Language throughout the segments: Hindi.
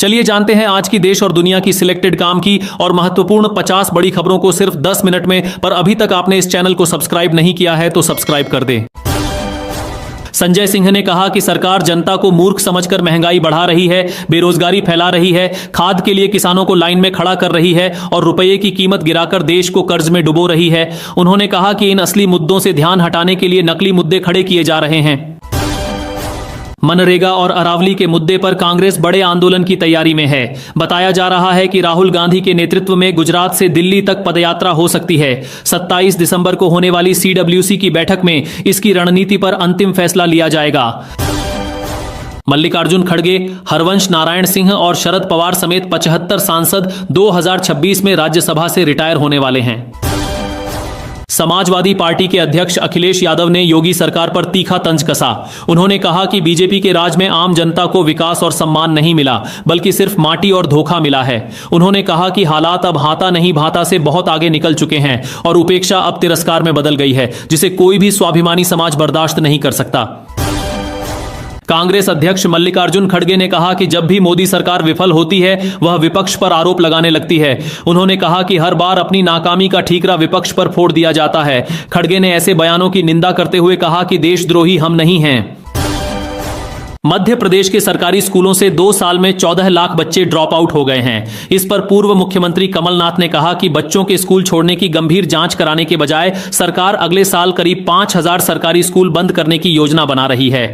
चलिए जानते हैं आज की देश और दुनिया की सिलेक्टेड काम की और महत्वपूर्ण 50 बड़ी खबरों को सिर्फ 10 मिनट में। पर अभी तक आपने इस चैनल को सब्सक्राइब नहीं किया है तो सब्सक्राइब कर दें। संजय सिंह ने कहा कि सरकार जनता को मूर्ख समझकर महंगाई बढ़ा रही है, बेरोजगारी फैला रही है, खाद के लिए किसानों को लाइन में खड़ा कर रही है और रुपये की कीमत गिराकर देश को कर्ज में डुबो रही है। उन्होंने कहा कि इन असली मुद्दों से ध्यान हटाने के लिए नकली मुद्दे खड़े किए जा रहे हैं। मनरेगा और अरावली के मुद्दे पर कांग्रेस बड़े आंदोलन की तैयारी में है। बताया जा रहा है कि राहुल गांधी के नेतृत्व में गुजरात से दिल्ली तक पदयात्रा हो सकती है। 27 दिसंबर को होने वाली CWC की बैठक में इसकी रणनीति पर अंतिम फैसला लिया जाएगा। मल्लिकार्जुन खड़गे, हरवंश नारायण सिंह और शरद पवार समेत 75 सांसद 2026 में राज्यसभा से रिटायर होने वाले हैं। समाजवादी पार्टी के अध्यक्ष अखिलेश यादव ने योगी सरकार पर तीखा तंज कसा। उन्होंने कहा कि बीजेपी के राज में आम जनता को विकास और सम्मान नहीं मिला, बल्कि सिर्फ माटी और धोखा मिला है। उन्होंने कहा कि हालात अब हाथा नहीं भाता से बहुत आगे निकल चुके हैं और उपेक्षा अब तिरस्कार में बदल गई है, जिसे कोई भी स्वाभिमानी समाज बर्दाश्त नहीं कर सकता। कांग्रेस अध्यक्ष मल्लिकार्जुन खड़गे ने कहा कि जब भी मोदी सरकार विफल होती है वह विपक्ष पर आरोप लगाने लगती है। उन्होंने कहा कि हर बार अपनी नाकामी का ठीकरा विपक्ष पर फोड़ दिया जाता है। खड़गे ने ऐसे बयानों की निंदा करते हुए कहा कि देशद्रोही हम नहीं हैं। मध्य प्रदेश के सरकारी स्कूलों से 2 साल में 14 लाख बच्चे ड्रॉप आउट हो गए हैं। इस पर पूर्व मुख्यमंत्री कमलनाथ ने कहा कि बच्चों के स्कूल छोड़ने की गंभीर जांच कराने के बजाय सरकार अगले साल करीब 5000 सरकारी स्कूल बंद करने की योजना बना रही है।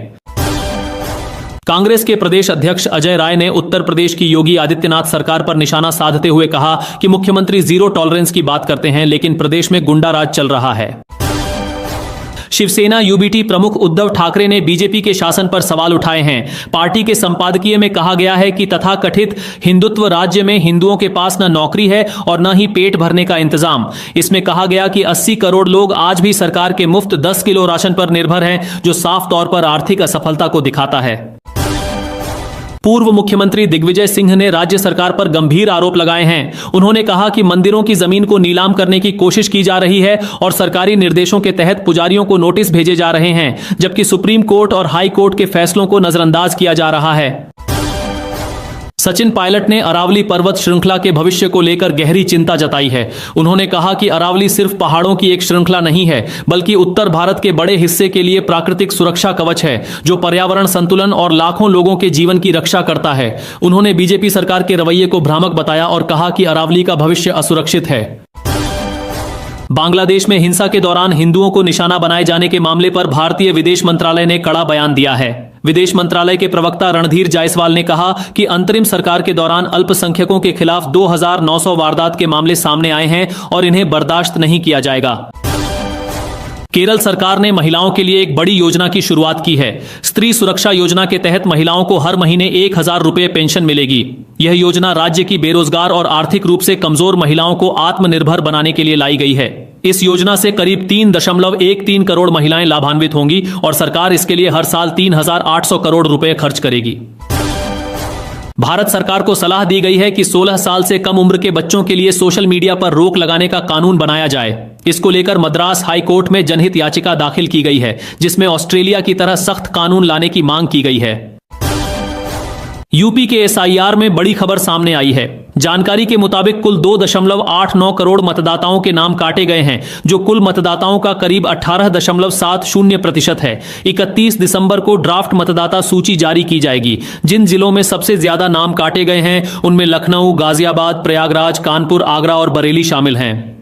कांग्रेस के प्रदेश अध्यक्ष अजय राय ने उत्तर प्रदेश की योगी आदित्यनाथ सरकार पर निशाना साधते हुए कहा कि मुख्यमंत्री जीरो टॉलरेंस की बात करते हैं, लेकिन प्रदेश में गुंडा राज चल रहा है। शिवसेना UBT प्रमुख उद्धव ठाकरे ने बीजेपी के शासन पर सवाल उठाए हैं। पार्टी के संपादकीय में कहा गया है कि तथाकथित हिंदुत्व राज्य में हिंदुओं के पास न नौकरी है और न ही पेट भरने का इंतजाम। इसमें कहा गया कि 80 करोड़ लोग आज भी सरकार के मुफ्त 10 किलो राशन पर निर्भर हैं, जो साफ तौर पर आर्थिक असफलता को दिखाता है। पूर्व मुख्यमंत्री दिग्विजय सिंह ने राज्य सरकार पर गंभीर आरोप लगाए हैं। उन्होंने कहा कि मंदिरों की जमीन को नीलाम करने की कोशिश की जा रही है और सरकारी निर्देशों के तहत पुजारियों को नोटिस भेजे जा रहे हैं, जबकि सुप्रीम कोर्ट और हाई कोर्ट के फैसलों को नजरअंदाज किया जा रहा है। सचिन पायलट ने अरावली पर्वत श्रृंखला के भविष्य को लेकर गहरी चिंता जताई है। उन्होंने कहा कि अरावली सिर्फ पहाड़ों की एक श्रृंखला नहीं है, बल्कि उत्तर भारत के बड़े हिस्से के लिए प्राकृतिक सुरक्षा कवच है, जो पर्यावरण संतुलन और लाखों लोगों के जीवन की रक्षा करता है। उन्होंने बीजेपी सरकार के रवैये को भ्रामक बताया और कहा कि अरावली का भविष्य असुरक्षित है। बांग्लादेश में हिंसा के दौरान हिंदुओं को निशाना बनाए जाने के मामले पर भारतीय विदेश मंत्रालय ने कड़ा बयान दिया है। विदेश मंत्रालय के प्रवक्ता रणधीर जायसवाल ने कहा कि अंतरिम सरकार के दौरान अल्पसंख्यकों के खिलाफ 2900 वारदात के मामले सामने आए हैं और इन्हें बर्दाश्त नहीं किया जाएगा। केरल सरकार ने महिलाओं के लिए एक बड़ी योजना की शुरुआत की है। स्त्री सुरक्षा योजना के तहत महिलाओं को हर महीने 1000 रुपये पेंशन मिलेगी। यह योजना राज्य की बेरोजगार और आर्थिक रूप से कमजोर महिलाओं को आत्मनिर्भर बनाने के लिए लाई गई है। इस योजना से करीब 3.13 करोड़ महिलाएं लाभान्वित होंगी और सरकार इसके लिए हर साल 3800 करोड़ रुपए खर्च करेगी। भारत सरकार को सलाह दी गई है कि 16 साल से कम उम्र के बच्चों के लिए सोशल मीडिया पर रोक लगाने का कानून बनाया जाए। इसको लेकर मद्रास हाई कोर्ट में जनहित याचिका दाखिल की गई है, जिसमें ऑस्ट्रेलिया की तरह सख्त कानून लाने की मांग की गई है। यूपी के SIR में बड़ी खबर सामने आई है। जानकारी के मुताबिक कुल 2.89 करोड़ मतदाताओं के नाम काटे गए हैं, जो कुल मतदाताओं का करीब 18.70% है। 31 दिसंबर को ड्राफ्ट मतदाता सूची जारी की जाएगी। जिन जिलों में सबसे ज्यादा नाम काटे गए हैं उनमें लखनऊ, गाजियाबाद, प्रयागराज, कानपुर, आगरा और बरेली शामिल हैं।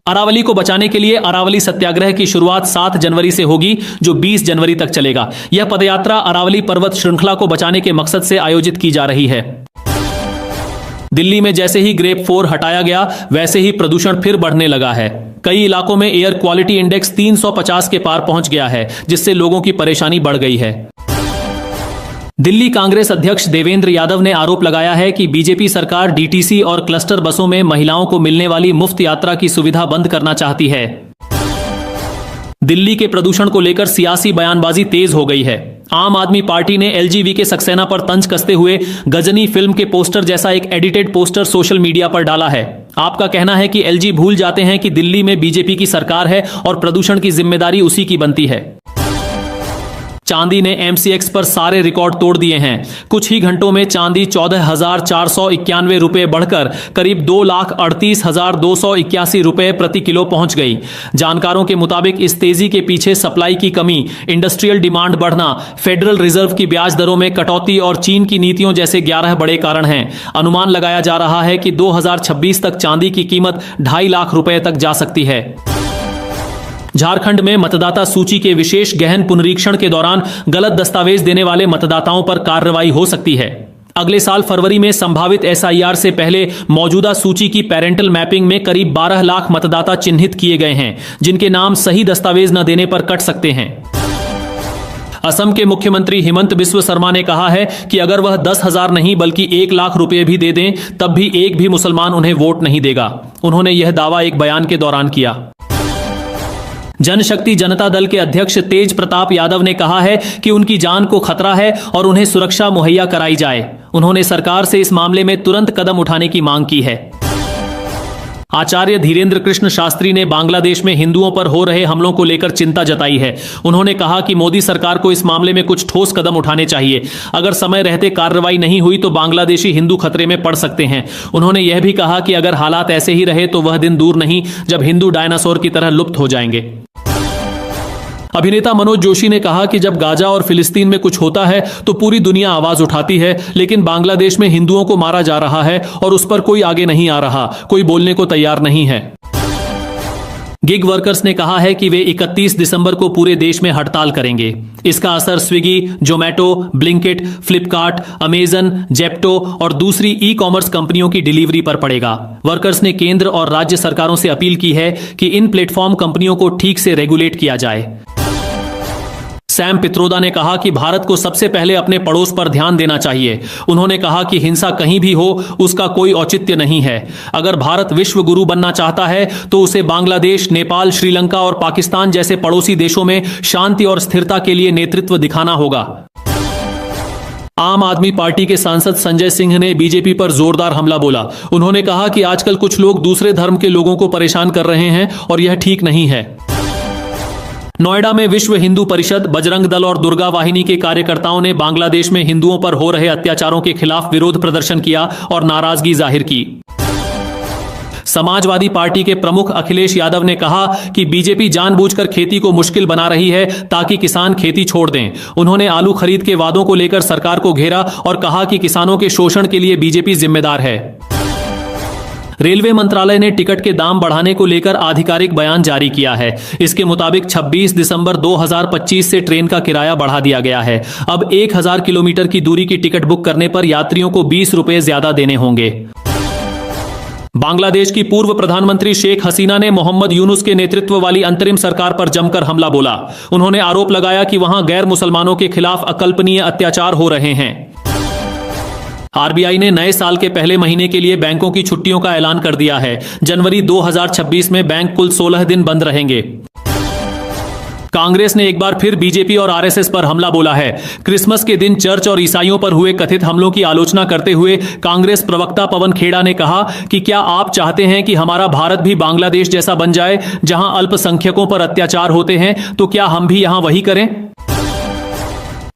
अरावली को बचाने के लिए अरावली सत्याग्रह की शुरुआत 7 जनवरी से होगी, जो 20 जनवरी तक चलेगा। यह पदयात्रा अरावली पर्वत श्रृंखला को बचाने के मकसद से आयोजित की जा रही है। दिल्ली में जैसे ही ग्रेप 4 हटाया गया, वैसे ही प्रदूषण फिर बढ़ने लगा है। कई इलाकों में एयर क्वालिटी इंडेक्स 350 के पार पहुंच गया है, जिससे लोगों की परेशानी बढ़ गई है। दिल्ली कांग्रेस अध्यक्ष देवेंद्र यादव ने आरोप लगाया है कि बीजेपी सरकार DTC और क्लस्टर बसों में महिलाओं को मिलने वाली मुफ्त यात्रा की सुविधा बंद करना चाहती है। दिल्ली के प्रदूषण को लेकर सियासी बयानबाजी तेज हो गई है। आम आदमी पार्टी ने LGV के सक्सेना पर तंज कसते हुए गजनी फिल्म के पोस्टर जैसा एक एडिटेड पोस्टर सोशल मीडिया पर डाला है। आपका कहना है कि LG भूल जाते हैं कि दिल्ली में बीजेपी की सरकार है और प्रदूषण की जिम्मेदारी उसी की बनती है। चांदी ने MCX पर सारे रिकॉर्ड तोड़ दिए हैं। कुछ ही घंटों में चांदी 14,491 रुपए बढ़कर करीब 2,38,281 रुपए प्रति किलो पहुंच गई। जानकारों के मुताबिक इस तेजी के पीछे सप्लाई की कमी, इंडस्ट्रियल डिमांड बढ़ना, फेडरल रिजर्व की ब्याज दरों में कटौती और चीन की नीतियों जैसे 11 बड़े कारण हैं। अनुमान लगाया जा रहा है कि 2026 तक चांदी की कीमत 2.5 लाख रुपए तक जा सकती है। झारखंड में मतदाता सूची के विशेष गहन पुनरीक्षण के दौरान गलत दस्तावेज देने वाले मतदाताओं पर कार्रवाई हो सकती है। अगले साल फरवरी में संभावित SIR से पहले मौजूदा सूची की पेरेंटल मैपिंग में करीब 12 लाख मतदाता चिन्हित किए गए हैं, जिनके नाम सही दस्तावेज न देने पर कट सकते हैं। असम के मुख्यमंत्री हिमंत बिस्व शर्मा ने कहा है कि अगर वह 10,000 नहीं बल्कि 1 लाख रुपए भी दे दें, तब भी एक भी मुसलमान उन्हें वोट नहीं देगा। उन्होंने यह दावा एक बयान के दौरान किया। जनशक्ति जनता दल के अध्यक्ष तेज प्रताप यादव ने कहा है कि उनकी जान को खतरा है और उन्हें सुरक्षा मुहैया कराई जाए। उन्होंने सरकार से इस मामले में तुरंत कदम उठाने की मांग की है। आचार्य धीरेन्द्र कृष्ण शास्त्री ने बांग्लादेश में हिंदुओं पर हो रहे हमलों को लेकर चिंता जताई है। उन्होंने कहा कि मोदी सरकार को इस मामले में कुछ ठोस कदम उठाने चाहिए। अगर समय रहते कार्रवाई नहीं हुई तो बांग्लादेशी हिंदू खतरे में पड़ सकते हैं। उन्होंने यह भी कहा कि अगर हालात ऐसे ही रहे तो वह दिन दूर नहीं जब हिंदू डायनासोर की तरह लुप्त हो जाएंगे। अभिनेता मनोज जोशी ने कहा कि जब गाजा और फिलिस्तीन में कुछ होता है तो पूरी दुनिया आवाज उठाती है, लेकिन बांग्लादेश में हिंदुओं को मारा जा रहा है और उस पर कोई आगे नहीं आ रहा, कोई बोलने को तैयार नहीं है। गिग वर्कर्स ने कहा है कि वे 31 दिसंबर को पूरे देश में हड़ताल करेंगे। इसका असर Swiggy, Zomato, Blinkit, Flipkart, Amazon, Zepto और दूसरी ई-कॉमर्स कंपनियों की डिलीवरी पर पड़ेगा। वर्कर्स ने केंद्र और राज्य सरकारों से अपील की है कि इन प्लेटफॉर्म कंपनियों को ठीक से रेगुलेट किया जाए। सैम पित्रोदा ने कहा कि भारत को सबसे पहले अपने पड़ोस पर ध्यान देना चाहिए। उन्होंने कहा कि हिंसा कहीं भी हो उसका कोई औचित्य नहीं है। अगर भारत विश्व गुरु बनना चाहता है तो उसे बांग्लादेश, नेपाल, श्रीलंका और पाकिस्तान जैसे पड़ोसी देशों में शांति और स्थिरता के लिए नेतृत्व दिखाना होगा। आम आदमी पार्टी के सांसद संजय सिंह ने बीजेपी पर जोरदार हमला बोला। उन्होंने कहा कि आजकल कुछ लोग दूसरे धर्म के लोगों को परेशान कर रहे हैं और यह ठीक नहीं है। नोएडा में विश्व हिंदू परिषद, बजरंग दल और दुर्गा वाहिनी के कार्यकर्ताओं ने बांग्लादेश में हिंदुओं पर हो रहे अत्याचारों के खिलाफ विरोध प्रदर्शन किया और नाराजगी जाहिर की। समाजवादी पार्टी के प्रमुख अखिलेश यादव ने कहा कि बीजेपी जानबूझकर खेती को मुश्किल बना रही है ताकि किसान खेती छोड़ दें। उन्होंने आलू खरीद के वादों को लेकर सरकार को घेरा और कहा कि किसानों के शोषण के लिए बीजेपी जिम्मेदार है। रेलवे मंत्रालय ने टिकट के दाम बढ़ाने को लेकर आधिकारिक बयान जारी किया है। इसके मुताबिक 26 दिसंबर 2025 से ट्रेन का किराया बढ़ा दिया गया है। अब 1000 किलोमीटर की दूरी की टिकट बुक करने पर यात्रियों को 20 रुपए ज्यादा देने होंगे। बांग्लादेश की पूर्व प्रधानमंत्री शेख हसीना ने मोहम्मद यूनुस के नेतृत्व वाली अंतरिम सरकार पर जमकर हमला बोला। उन्होंने आरोप लगाया कि वहां गैर मुसलमानों के खिलाफ अकल्पनीय अत्याचार हो रहे हैं। आरबीआई ने नए साल के पहले महीने के लिए बैंकों की छुट्टियों का ऐलान कर दिया है। जनवरी 2026 में बैंक कुल 16 दिन बंद रहेंगे। कांग्रेस ने एक बार फिर बीजेपी और आरएसएस पर हमला बोला है। क्रिसमस के दिन चर्च और ईसाइयों पर हुए कथित हमलों की आलोचना करते हुए कांग्रेस प्रवक्ता पवन खेड़ा ने कहा कि क्या आप चाहते हैं कि हमारा भारत भी बांग्लादेश जैसा बन जाए जहां अल्पसंख्यकों पर अत्याचार होते हैं, तो क्या हम भी यहां वही करें?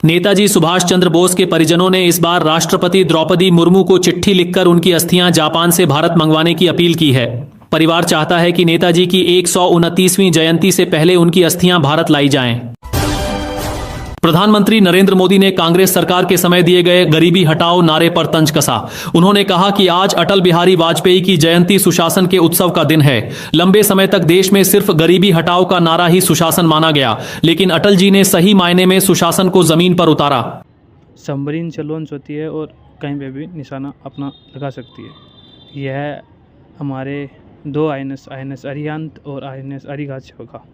नेताजी सुभाष चंद्र बोस के परिजनों ने इस बार राष्ट्रपति द्रौपदी मुर्मू को चिट्ठी लिखकर उनकी अस्थियां जापान से भारत मंगवाने की अपील की है। परिवार चाहता है कि नेताजी की 129वीं जयंती से पहले उनकी अस्थियां भारत लाई जाएं। प्रधानमंत्री नरेंद्र मोदी ने कांग्रेस सरकार के समय दिए गए गरीबी हटाओ नारे पर तंज कसा। उन्होंने कहा कि आज अटल बिहारी वाजपेयी की जयंती सुशासन के उत्सव का दिन है। लंबे समय तक देश में सिर्फ गरीबी हटाओ का नारा ही सुशासन माना गया, लेकिन अटल जी ने सही मायने में सुशासन को जमीन पर उतारा। सबमरीन लॉन्च होती है और कहीं पे भी निशाना अपना लगा सकती है। यह हमारे 2 INS अरिहंत और INS अरिगाच होगा।